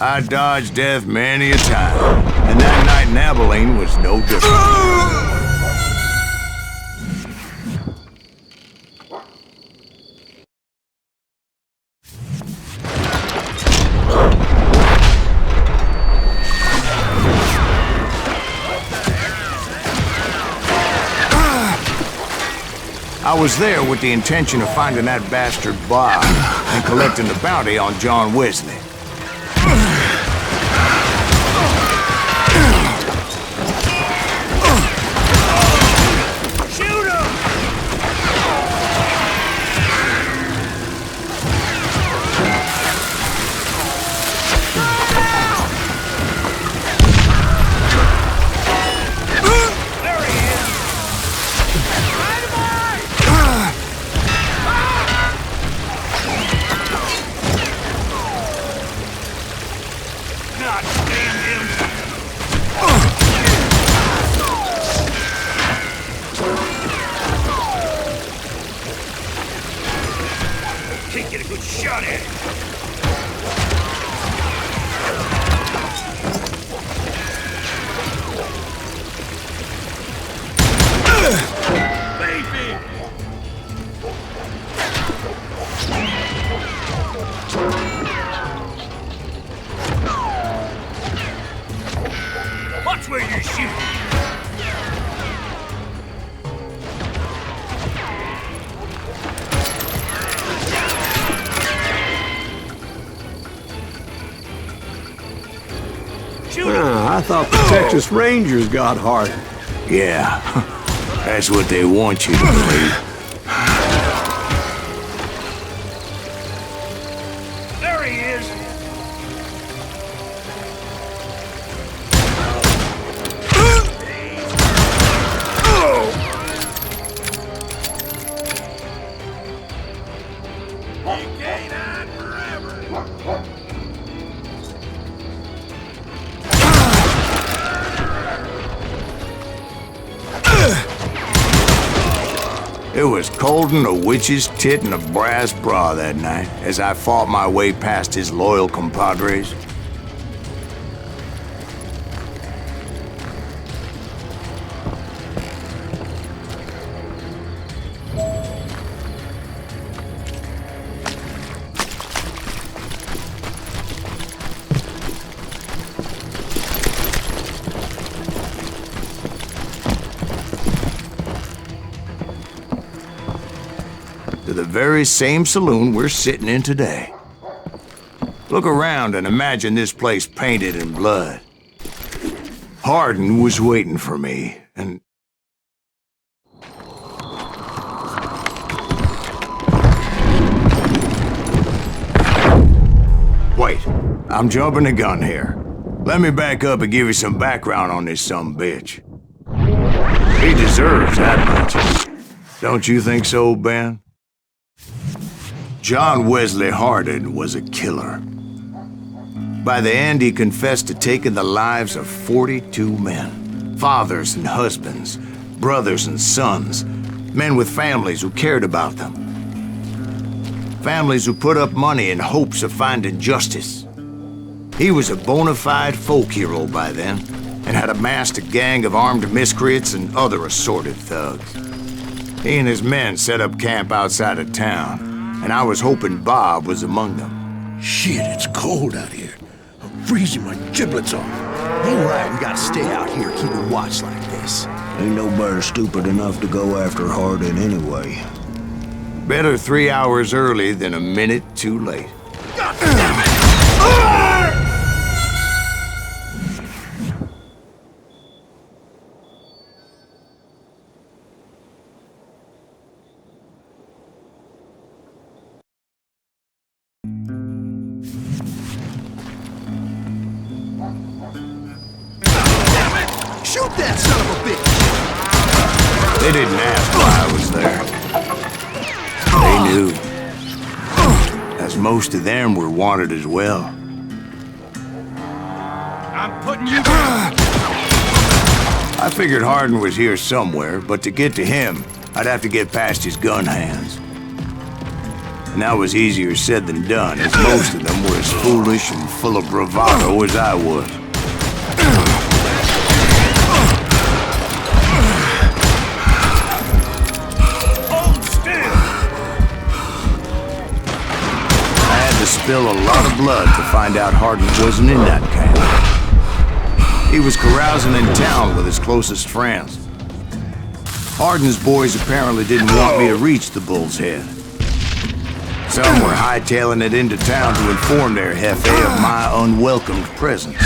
I dodged death many a time, and that night in Abilene was no different. I was there with the intention of finding that bastard Bob and collecting the bounty on John Wesley. Can't get a good shot at it. Baby! Watch where you're shooting. I thought the Texas Rangers got hard. Yeah, that's what they want you to believe. There he is! He can't hide forever! It was cold in a witch's tit and a brass bra that night as I fought my way past his loyal compadres. To the very same saloon we're sitting in today. Look around and imagine this place painted in blood. Hardin was waiting for me, and... Wait, I'm jumping the gun here. Let me back up and give you some background on this sumbitch. He deserves that much. Don't you think so, Ben? John Wesley Hardin was a killer. By the end, he confessed to taking the lives of 42 men. Fathers and husbands, brothers and sons, men with families who cared about them. Families who put up money in hopes of finding justice. He was a bona fide folk hero by then, and had amassed a gang of armed miscreants and other assorted thugs. He and his men set up camp outside of town, and I was hoping Bob was among them. Shit, it's cold out here. I'm freezing my giblets off. Ain't right, we gotta stay out here keeping watch like this. Ain't nobody stupid enough to go after Hardin anyway. Better 3 hours early than a minute too late. God damn it! Shoot that son of a bitch! They didn't ask why I was there. They knew. As most of them were wanted as well. I'm putting you down! I figured Hardin was here somewhere, but to get to him, I'd have to get past his gun hands. And that was easier said than done, as most of them were as foolish and full of bravado as I was. Hold still! I had to spill a lot of blood to find out Hardin wasn't in that camp. He was carousing in town with his closest friends. Hardin's boys apparently didn't want me to reach the Bull's Head. Some were hightailing it into town to inform their Jefe of my unwelcomed presence.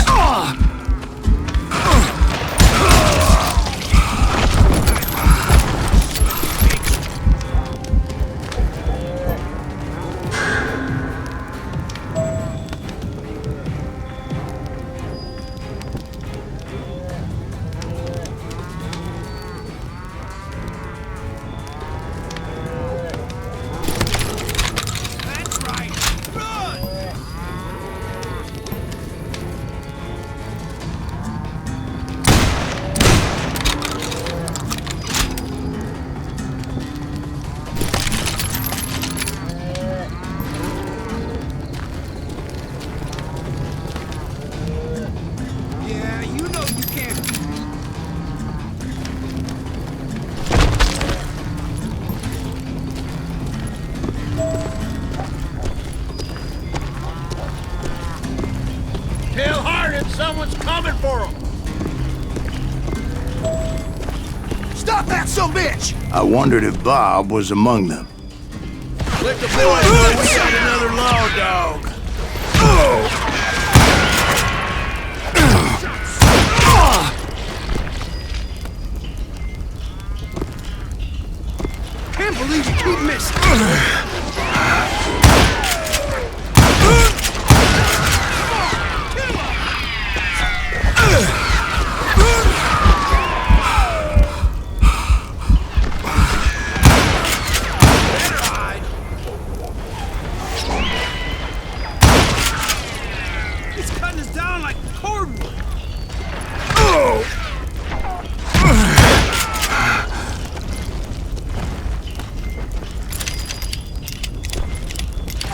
Tell Hardin someone's coming for him! Stop that bitch! I wondered if Bob was among them. Let the boys know we got another law dog! Can't believe you keep missing!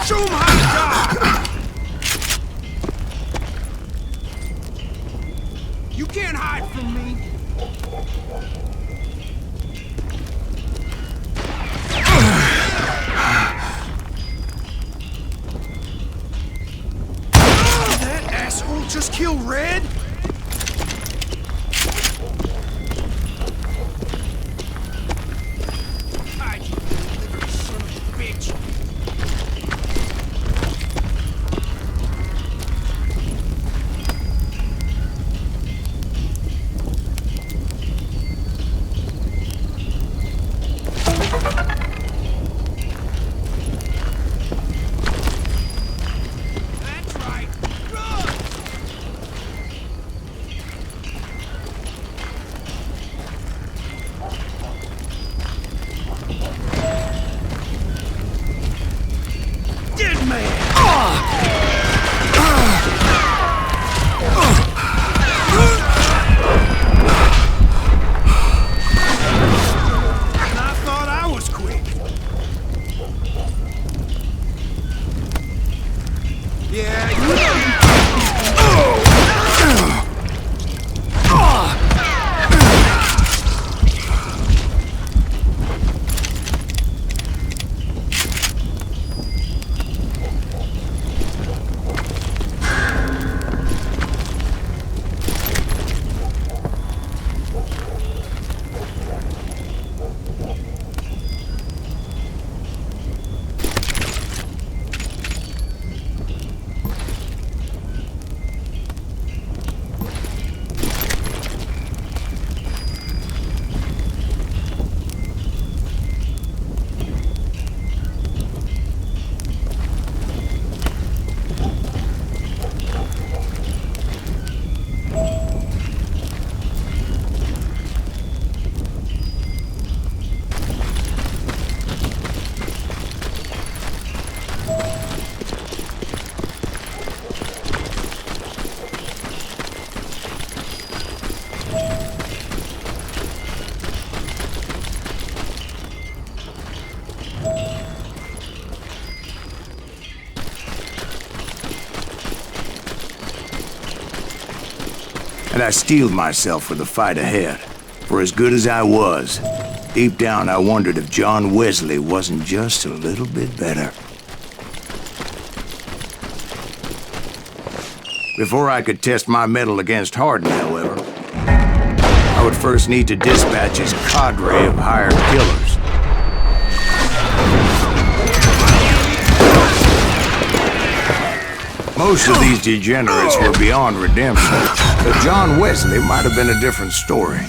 Show 'em how to die! You can't hide from me! That asshole just killed Red? Hide, you son of a bitch! That's right! Run! Dead man! I thought I was quick. Yeah, you and I steeled myself for the fight ahead. For as good as I was, deep down I wondered if John Wesley wasn't just a little bit better. Before I could test my mettle against Hardin, however, I would first need to dispatch his cadre of hired killers. Most of these degenerates were beyond redemption, but John Wesley might have been a different story.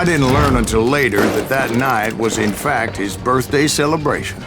I didn't learn until later that that night was in fact his birthday celebration.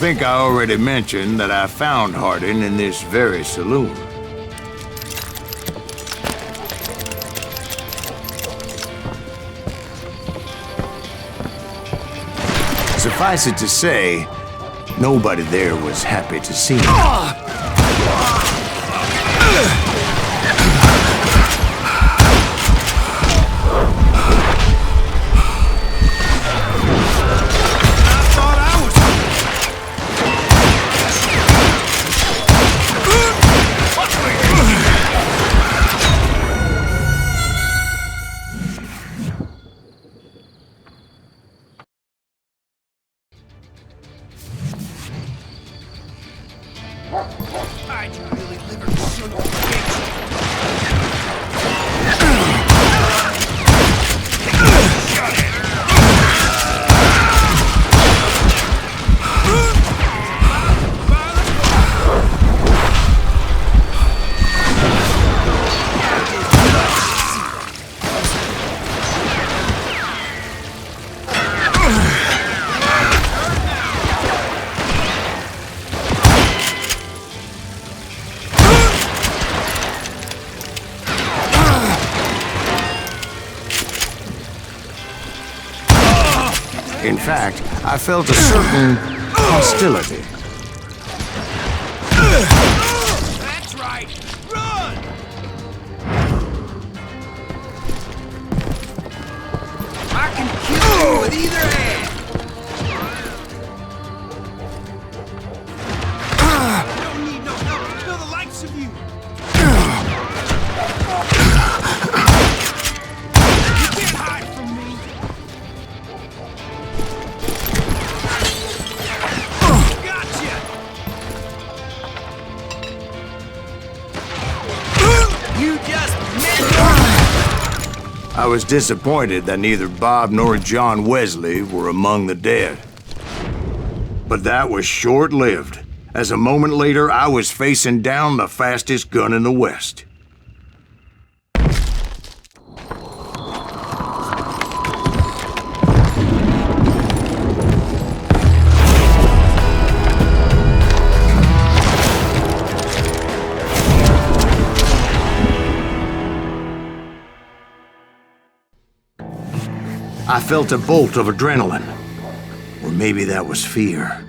think I already mentioned that I found Harding in this very saloon. Suffice it to say, nobody there was happy to see me. In fact, I felt a certain hostility. That's right! Run! I can kill you with either hand! I don't need no help to kill the likes of you! You can't hide from me! I was disappointed that neither Bob nor John Wesley were among the dead. But that was short-lived, as a moment later I was facing down the fastest gun in the West. I felt a bolt of adrenaline, or maybe that was fear.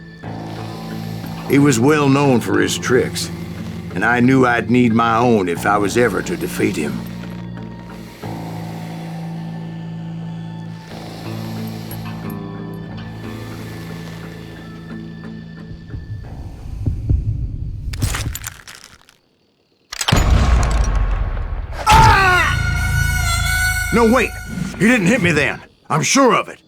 He was well known for his tricks, and I knew I'd need my own if I was ever to defeat him. Ah! No, wait! He didn't hit me then. I'm sure of it.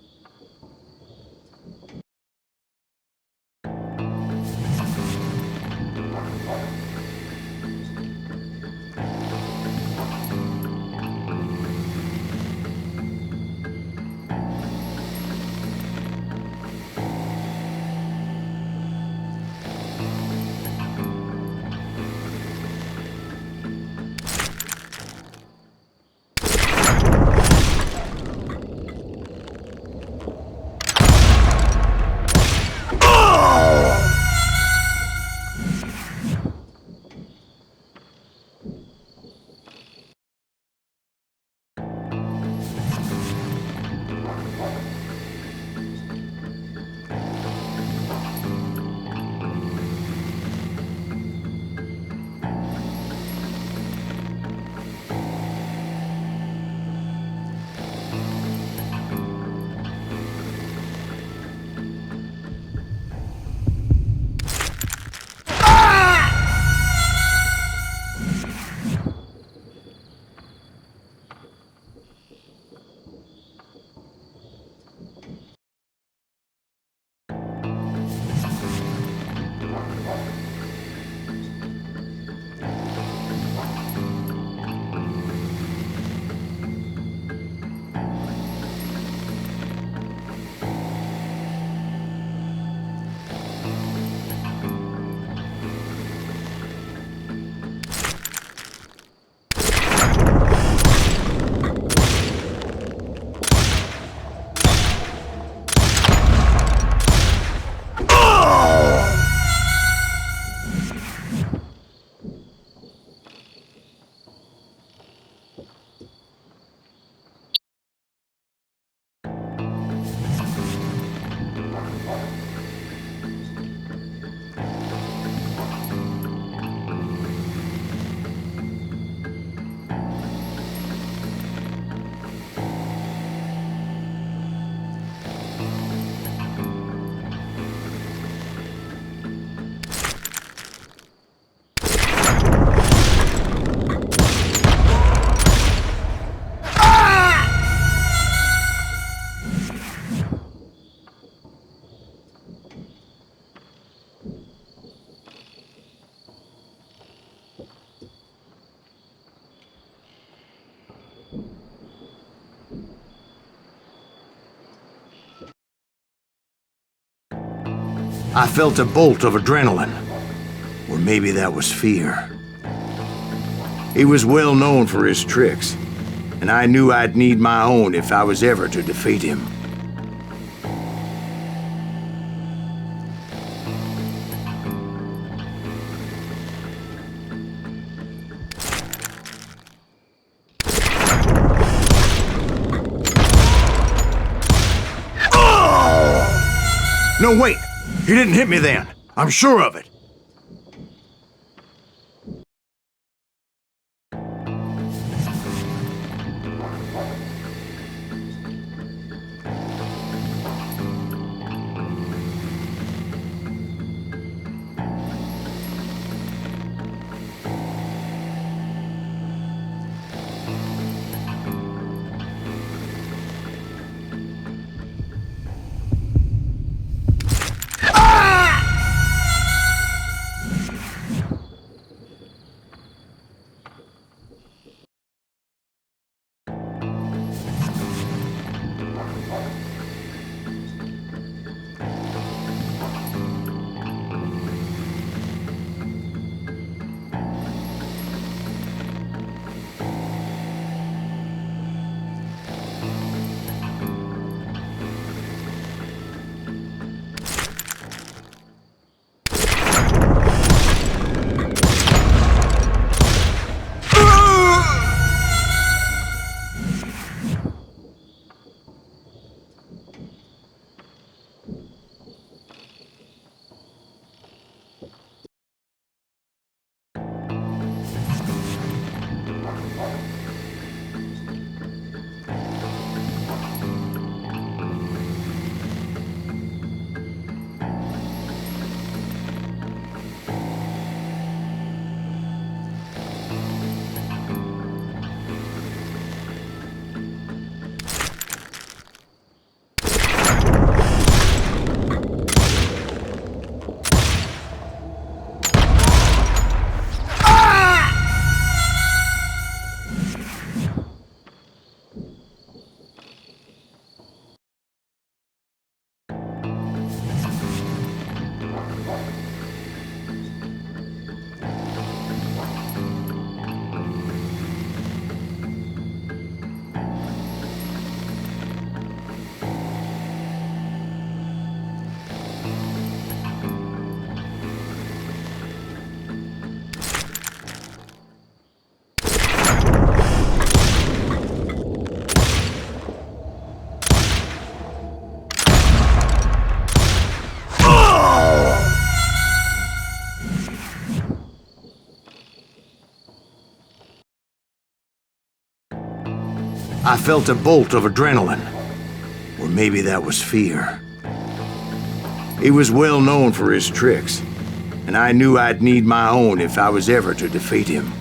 I felt a bolt of adrenaline. Or maybe that was fear. He was well known for his tricks, and I knew I'd need my own if I was ever to defeat him. No, wait! He didn't hit me then. I'm sure of it. I felt a bolt of adrenaline. Or maybe that was fear. He was well known for his tricks, and I knew I'd need my own if I was ever to defeat him.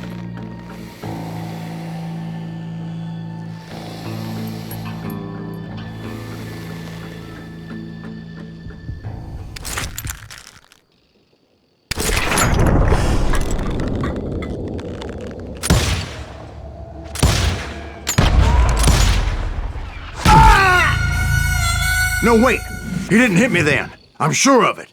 No, wait! He didn't hit me then. I'm sure of it.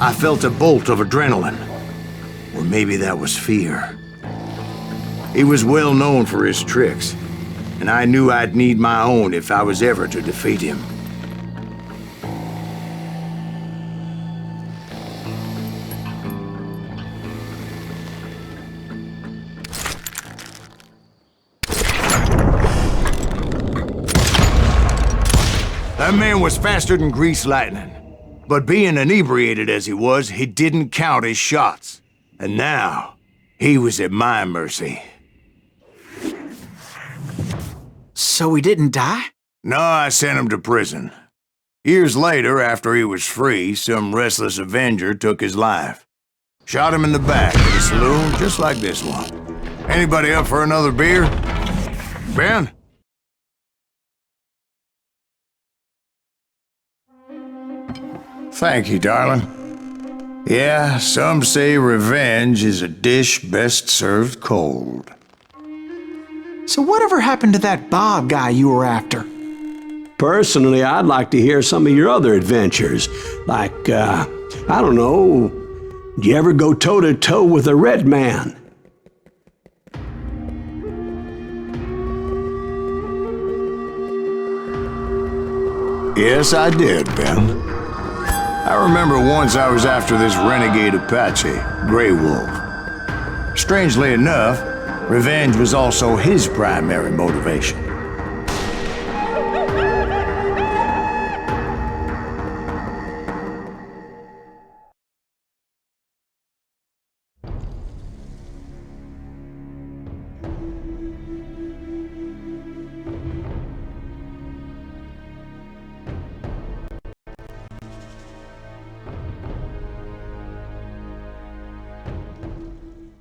I felt a bolt of adrenaline. Or maybe that was fear. He was well known for his tricks, and I knew I'd need my own if I was ever to defeat him. That man was faster than greased lightning. But being inebriated as he was, he didn't count his shots. And now, he was at my mercy. So he didn't die? No, I sent him to prison. Years later, after he was free, some restless avenger took his life. Shot him in the back at a saloon just like this one. Anybody up for another beer? Ben? Thank you, darling. Yeah, some say revenge is a dish best served cold. So whatever happened to that Bob guy you were after? Personally, I'd like to hear some of your other adventures. Like, I don't know, did you ever go toe-to-toe with a red man? Yes, I did, Ben. I remember once I was after this renegade Apache, Grey Wolf. Strangely enough, revenge was also his primary motivation.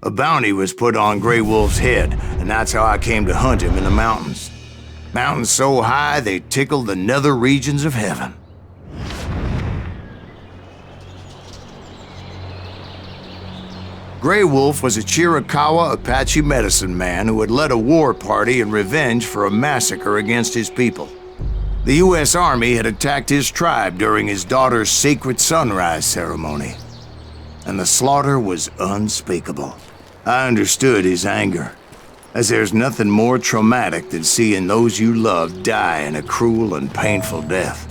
A bounty was put on Grey Wolf's head, and that's how I came to hunt him in the mountains. Mountains so high they tickled the nether regions of heaven. Grey Wolf was a Chiricahua Apache medicine man who had led a war party in revenge for a massacre against his people. The U.S. Army had attacked his tribe during his daughter's sacred sunrise ceremony, and the slaughter was unspeakable. I understood his anger, as there's nothing more traumatic than seeing those you love die in a cruel and painful death.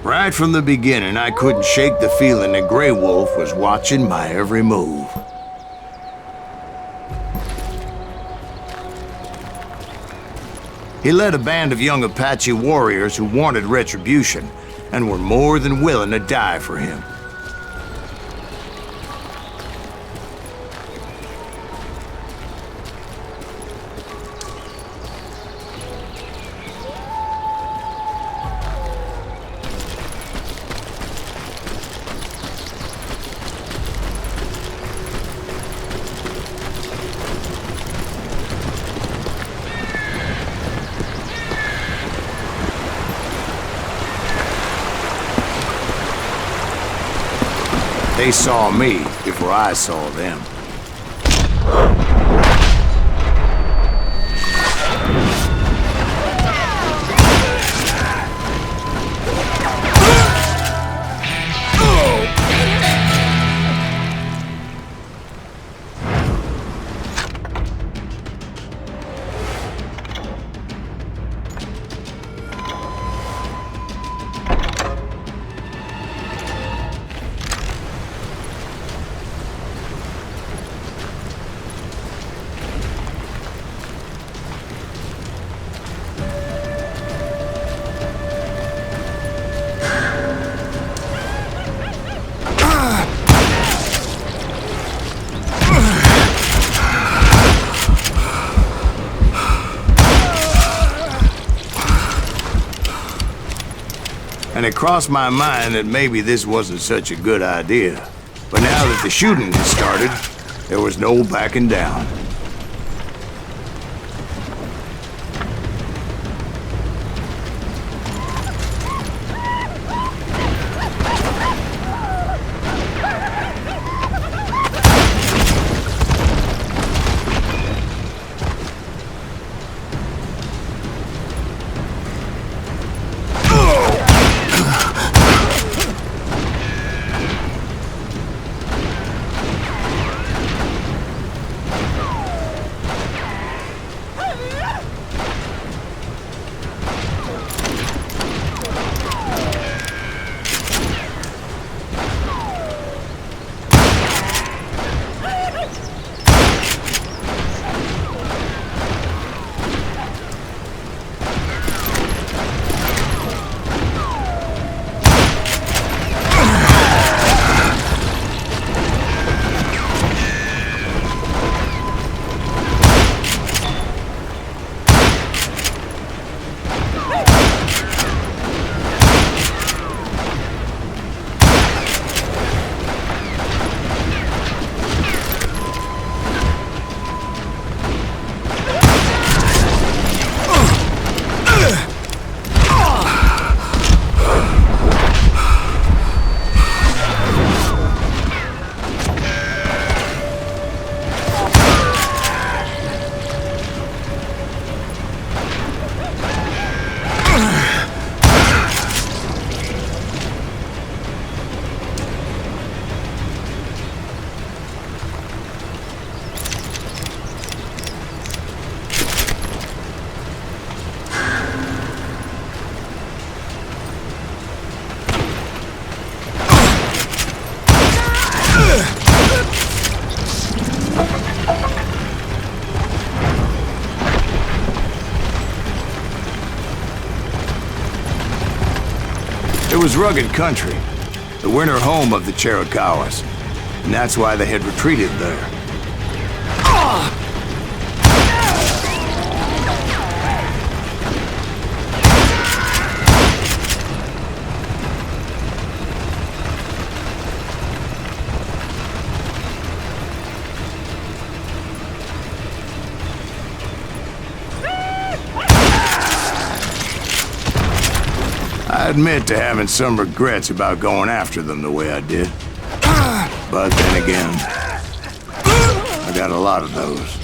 Right from the beginning, I couldn't shake the feeling that Grey Wolf was watching my every move. He led a band of young Apache warriors who wanted retribution and were more than willing to die for him. They saw me before I saw them. and it crossed my mind that maybe this wasn't such a good idea. But now that the shooting had started, there was no backing down. It was rugged country, the winter home of the Chiricahuas, and that's why they had retreated there. I admit to having some regrets about going after them the way I did. But then again, I got a lot of those.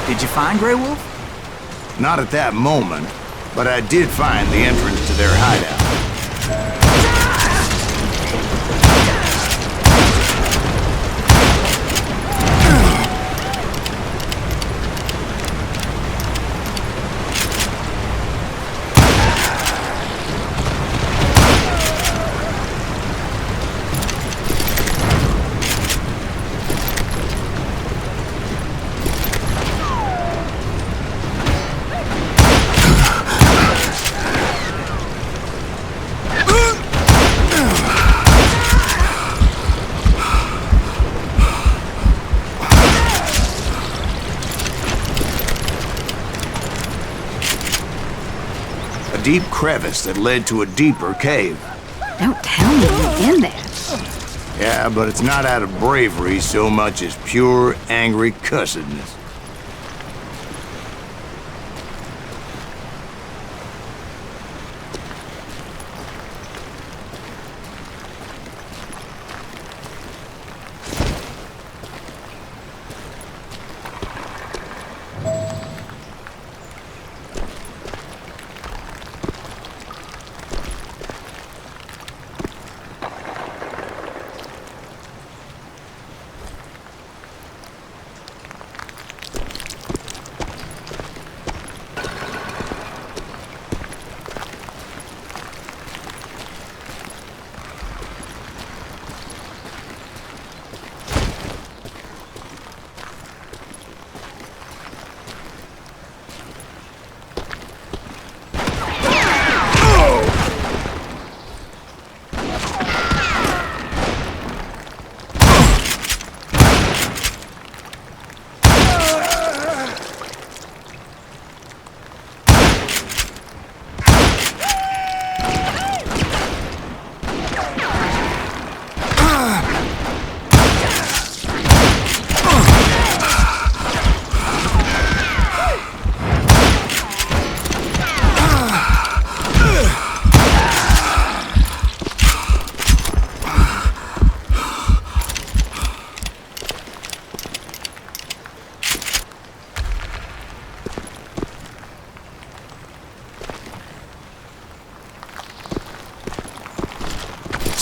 Did you find Grey Wolf? Not at that moment, but I did find the entrance to their hideout. A deep crevice that led to a deeper cave. Don't tell me you're in there. Yeah, but it's not out of bravery so much as pure, angry cussedness.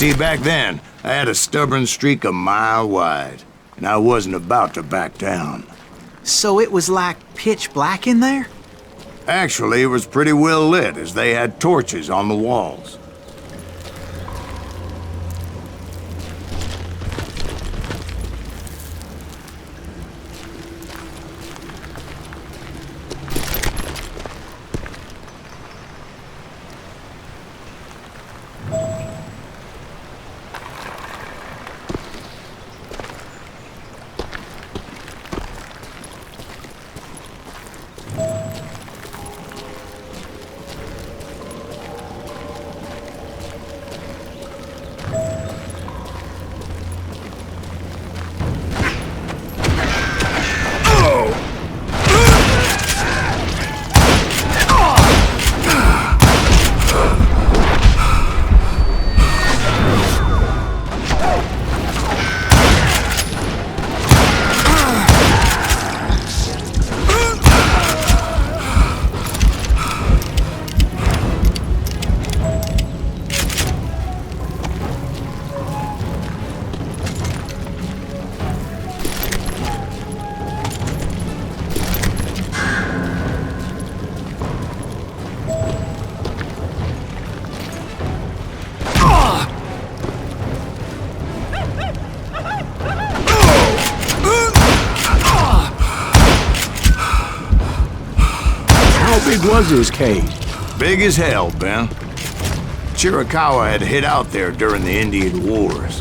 See, back then, I had a stubborn streak a mile wide, and I wasn't about to back down. So it was like pitch black in there? Actually, it was pretty well lit, as they had torches on the walls. How big was this cave? Big as hell, Ben. Chiricahua had hid out there during the Indian Wars.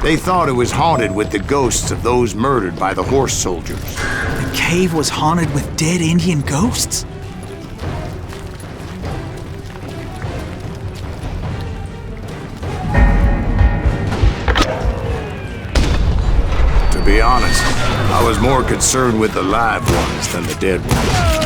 They thought it was haunted with the ghosts of those murdered by the horse soldiers. The cave was haunted with dead Indian ghosts? To be honest, I was more concerned with the live ones than the dead ones.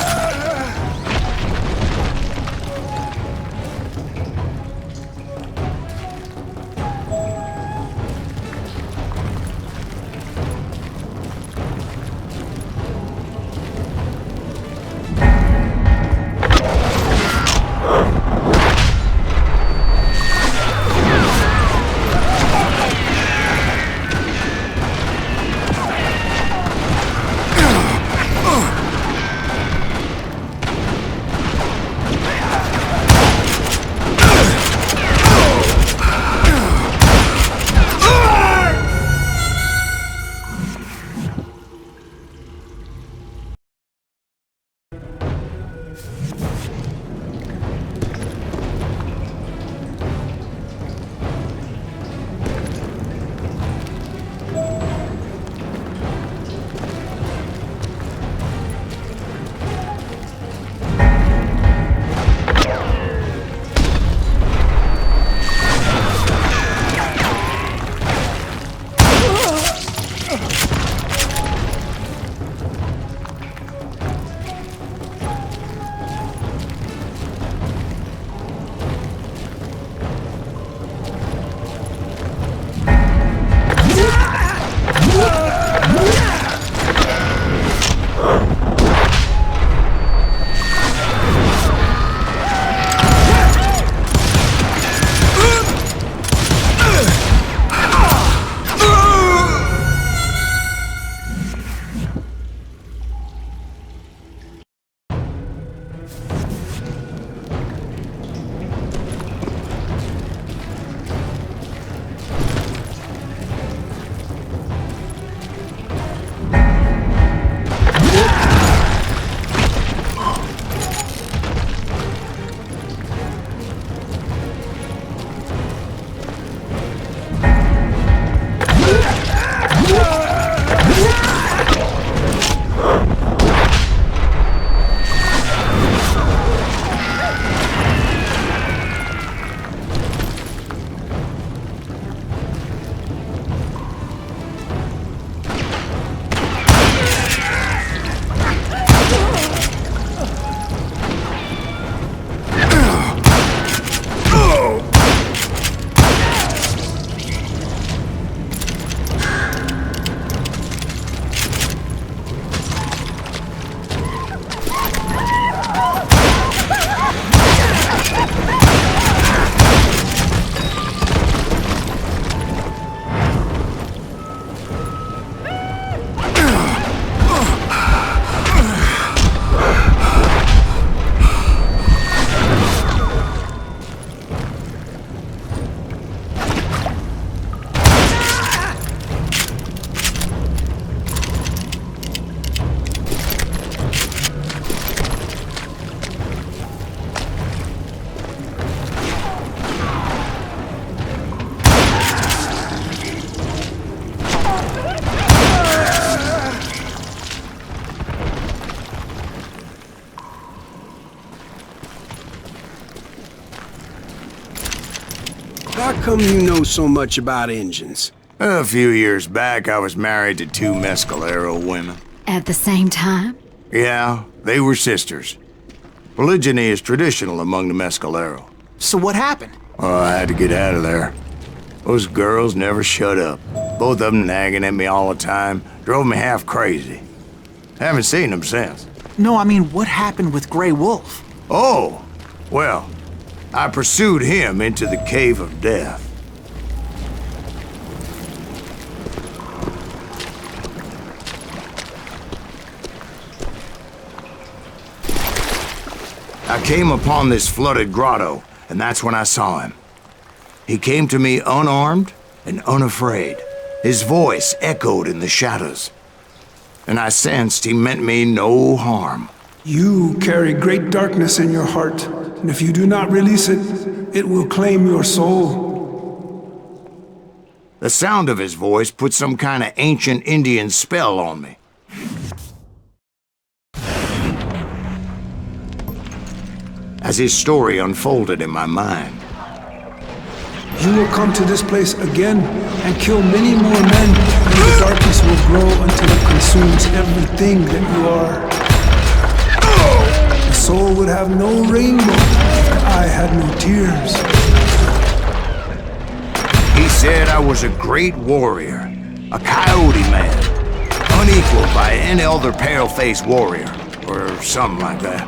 How come you know so much about engines? A few years back, I was married to two Mescalero women. At the same time? Yeah, they were sisters. Polygyny is traditional among the Mescalero. So what happened? Oh, I had to get out of there. Those girls never shut up. Both of them nagging at me all the time. Drove me half crazy. Haven't seen them since. No, I mean, what happened with Grey Wolf? Oh, well, I pursued him into the Cave of Death. I came upon this flooded grotto, and that's when I saw him. He came to me unarmed and unafraid. His voice echoed in the shadows, and I sensed he meant me no harm. You carry great darkness in your heart, and if you do not release it, it will claim your soul. The sound of his voice put some kind of ancient Indian spell on me. As his story unfolded in my mind, You will come to this place again and kill many more men, and the darkness will grow until it consumes everything that you are. The soul would have no rainbow if the eye had no tears. he said I was a great warrior, a coyote man, unequaled by any other pale-faced warrior, or something like that.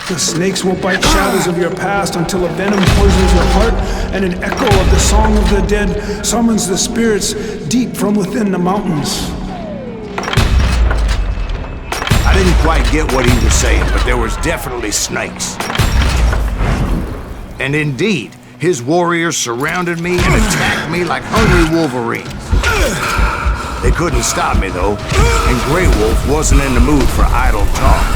The snakes will bite shadows of your past until a venom poisons your heart, and an echo of the song of the dead summons the spirits deep from within the mountains. I didn't quite get what he was saying, but there was definitely snakes. And indeed, his warriors surrounded me and attacked me like hungry wolverines. They couldn't stop me, though, and Grey Wolf wasn't in the mood for idle talk.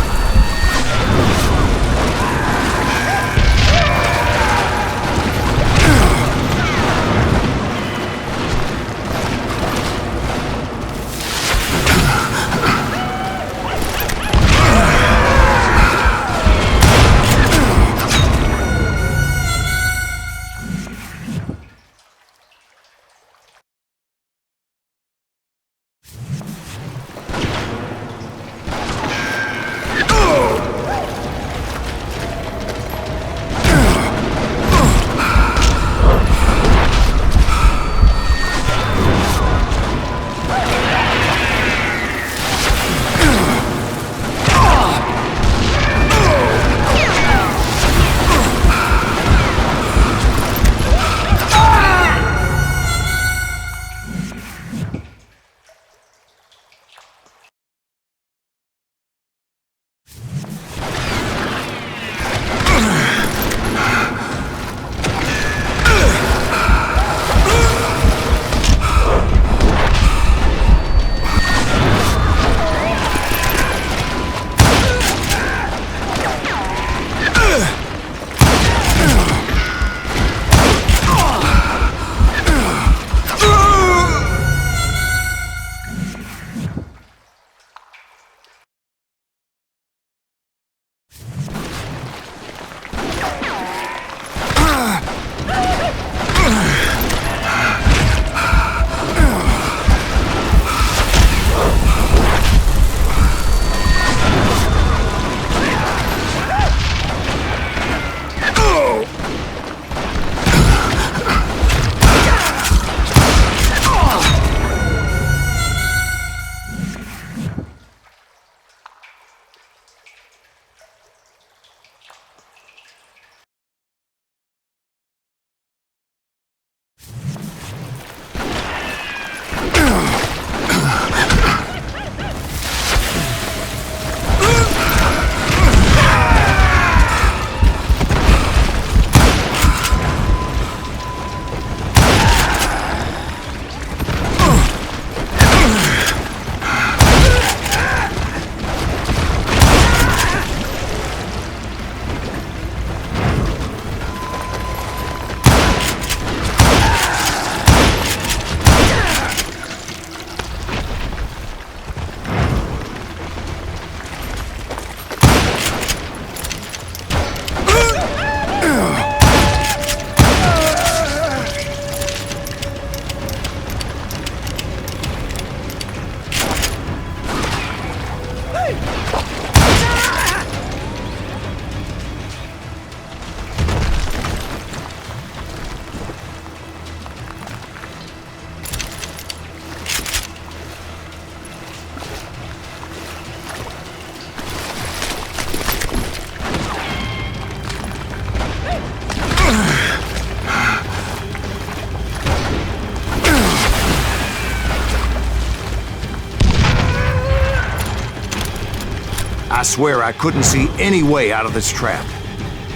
I swear I couldn't see any way out of this trap.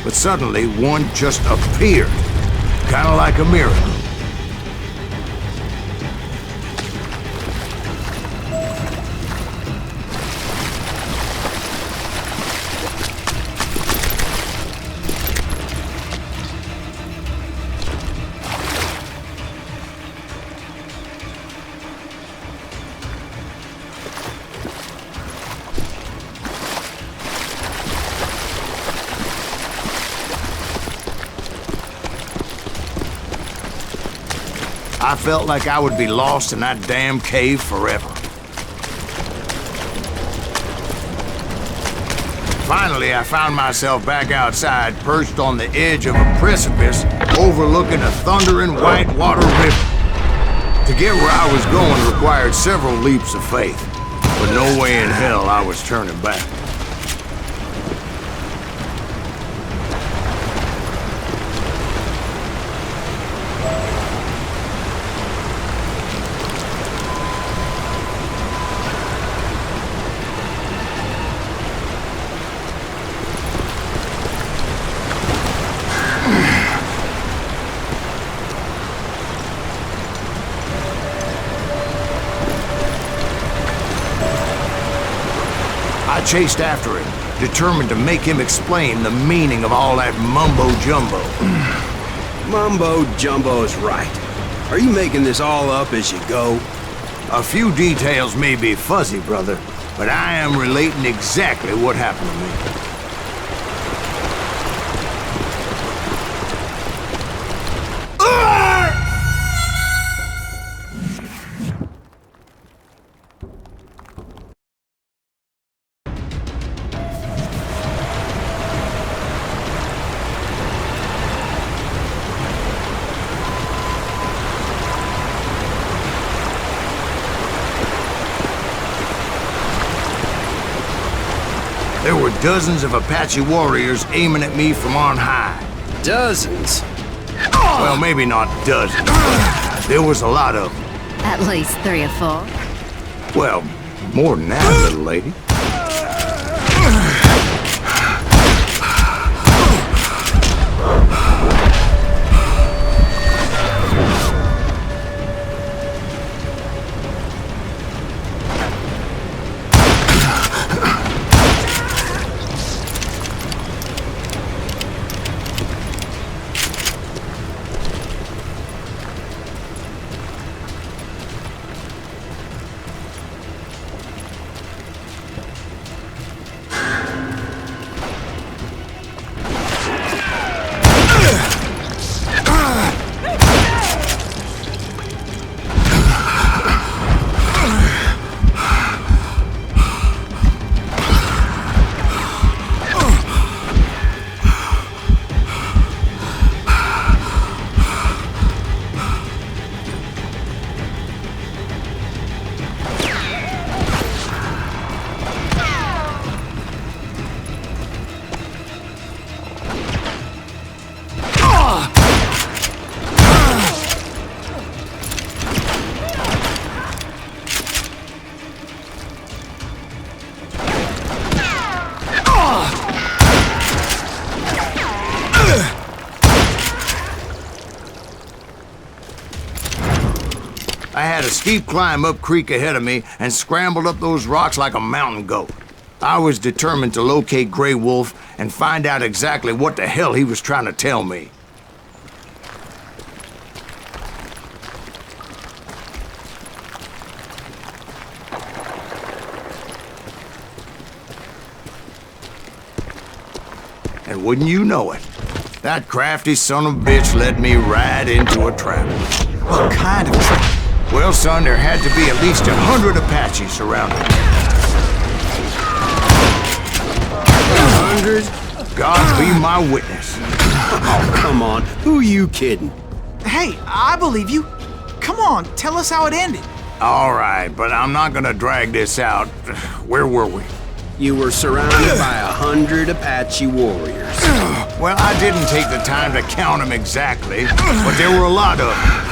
But suddenly, one just appeared. Kinda like a miracle. I felt like I would be lost in that damn cave forever. Finally, I found myself back outside, perched on the edge of a precipice, overlooking a thundering whitewater river. To get where I was going required several leaps of faith, but no way in hell I was turning back. I chased after him, determined to make him explain the meaning of all that mumbo-jumbo. Mumbo-jumbo's right. Are you making this all up as you go? A few details may be fuzzy, brother, but I am relating exactly what happened to me. There were dozens of Apache warriors aiming at me from on high. Dozens? Well, maybe not dozens, but there was a lot of them. At least 3 or 4. Well, more than that, little lady. I had a steep climb up creek ahead of me and scrambled up those rocks like a mountain goat. I was determined to locate Grey Wolf and find out exactly what the hell he was trying to tell me. And wouldn't you know it, that crafty son of a bitch led me right into a trap. What kind of trap? Well, son, there had to be at least 100 Apaches surrounding me. 100? God be my witness. Oh, come on. Who are you kidding? Hey, I believe you. Come on, tell us how it ended. All right, but I'm not gonna drag this out. Where were we? You were surrounded by 100 Apache warriors. Well, I didn't take the time to count them exactly, but there were a lot of them.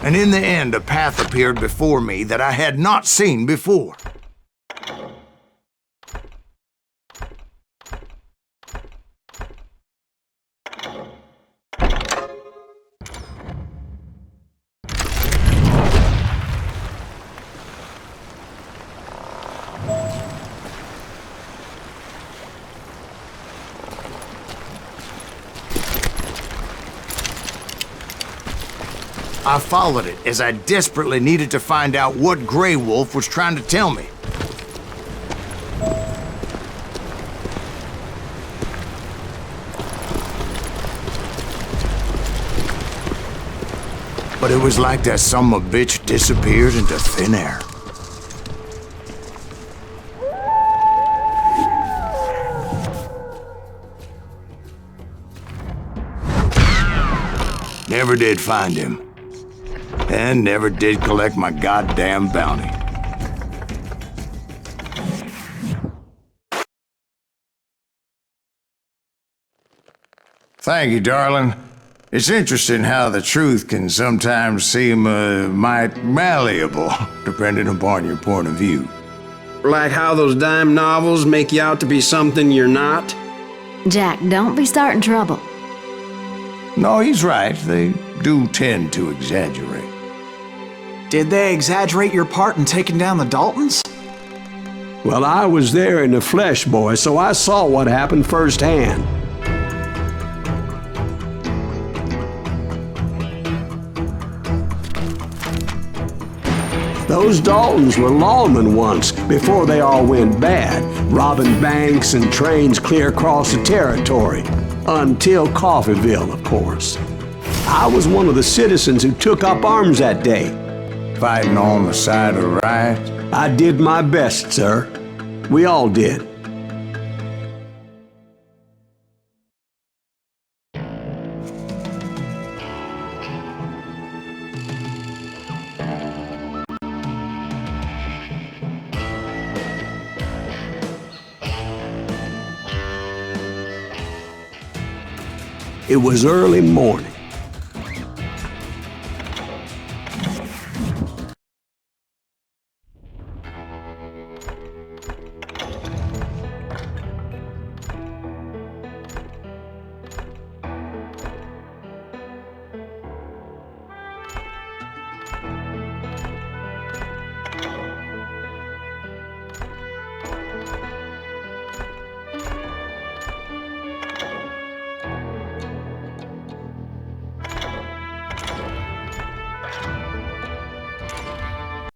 And in the end, a path appeared before me that I had not seen before. I followed it as I desperately needed to find out what Grey Wolf was trying to tell me. But it was like that son of a bitch disappeared into thin air. never did find him. And never did collect my goddamn bounty. Thank you, darling. It's interesting how the truth can sometimes seem might malleable, depending upon your point of view. Like how those dime novels make you out to be something you're not? Jack, don't be starting trouble. No, he's right. They do tend to exaggerate. Did they exaggerate your part in taking down the Daltons? Well, I was there in the flesh, boy, so I saw what happened firsthand. Those Daltons were lawmen once, before they all went bad, robbing banks and trains clear across the territory. Until Coffeeville, of course. I was one of the citizens who took up arms that day. Fighting on the side of the riot? I did my best, sir. We all did. It was early morning.